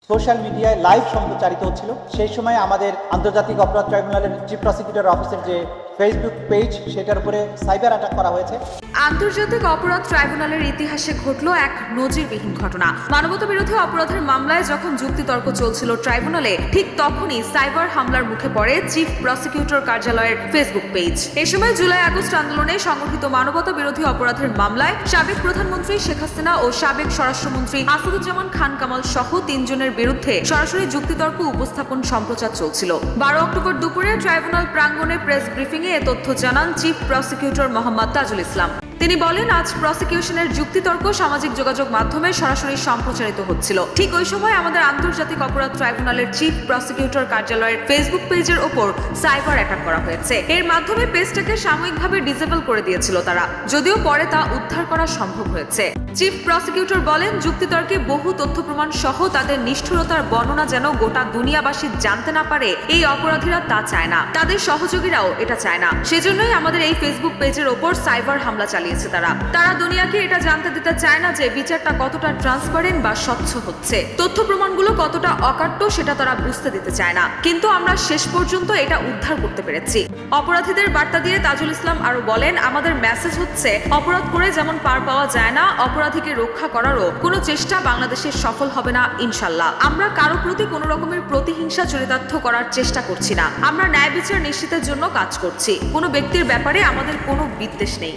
Social মিডিয়ায় live সম্প্রচারিত হচ্ছিল। সেই সময় আমাদের আন্তর্জাতিক অপরাধ ট্রাইব্যুনালের চিফ প্রসিকিউটর অফিসের যে ফেসবুক পেজ, সেটার উপরে সাইবার অ্যাটাক করা হয়েছে। আন্তর্জাতিক অপরাধ ট্রাইব্যুনালের ইতিহাসে ঘটল এক নজিরবিহীন ঘটনা। মানবতা বিরোধী অপরাধের মামলায় যখন যুক্তিতর্ক চলছিল ট্রাইব্যুনালে, ঠিক তখনই সাইবার হামলার মুখে পড়ে চিফ প্রসিকিউটর কার্যালয়ের ফেসবুক পেজ। এ সময় জুলাই আগস্ট আন্দোলনে সংগঠিত মানবতা বিরোধী অপরাধের মামলায় সাবেক প্রধানমন্ত্রী শেখ হাসিনা ও সাবেক স্বরাষ্ট্রমন্ত্রী আসাদুজ্জামান খান কামাল সহ 3 জনের বিরুদ্ধে সরাসরি যুক্তিতর্ক উপস্থাপন সম্প্রচার চলছিল। 12 অক্টোবর দুপুরে ট্রাইব্যুনাল প্রাঙ্গণে প্রেস ব্রিফিংয়ে এ তথ্য জানান চিফ প্রসিকিউটর মোহাম্মদ তাজুল ইসলাম। তিনি বলেন, আজ প্রসিকিউশনের যুক্তিতর্ক সামাজিক যোগাযোগ মাধ্যমে সরাসরি সম্প্রচারিত হচ্ছিল। ঠিক ওই সময় আমাদের আন্তর্জাতিক অপরাধ ট্রাইব্যুনালের চিফ প্রসিকিউটর কার্যালয়ের ফেসবুক পেজের ওপর সাইবার অ্যাটাক করা হয়েছে। এর মাধ্যমে পেজটাকে সাময়িকভাবে ডিসেবল করে দিয়েছিল তারা, যদিও পরে তা উদ্ধার করা সম্ভব হয়েছে। চিফ প্রসিকিউটর বলেন, যুক্তিতর্কে বহু তথ্য প্রমাণ সহ তাদের নিষ্ঠুরতার বর্ণনা যেন গোটা দুনিয়াবাসী জানতে না পারে, এই অপরাধীরা তা চায় না, তাদের সহযোগীরাও এটা চায় না। সেজন্যই আমাদের এই ফেসবুক পেজের ওপর সাইবার হামলা চালিয়েছে তারা দুনিয়াকে এটা জানতে দিতে চায় না যে বিচারটা কতটা ট্রান্সপারেন্ট বা স্বচ্ছ হচ্ছে, তথ্য প্রমাণগুলো কতটা অকাট্য সেটা তারা বুঝতে দিতে চায় না। কিন্তু আমরা শেষ পর্যন্ত এটা উদ্ধার করতে পেরেছি। অপরাধীদের বার্তা দিয়ে তাজুল ইসলাম আরো বলেন, আমাদের মেসেজ হচ্ছে, অপরাধ করে যেমন পার পাওয়া যায় না, অপরাধীকে রক্ষা করারও কোনো চেষ্টা বাংলাদেশে সফল হবে না ইনশাল্লাহ। আমরা কারো প্রতি কোনো রকমের প্রতিহিংসা চরিতার্থ করার চেষ্টা করছি না। আমরা ন্যায় বিচার নিশ্চিতের জন্য কাজ করছি। কোনো ব্যক্তির ব্যাপারে আমাদের কোনো বিদ্বেষ নেই।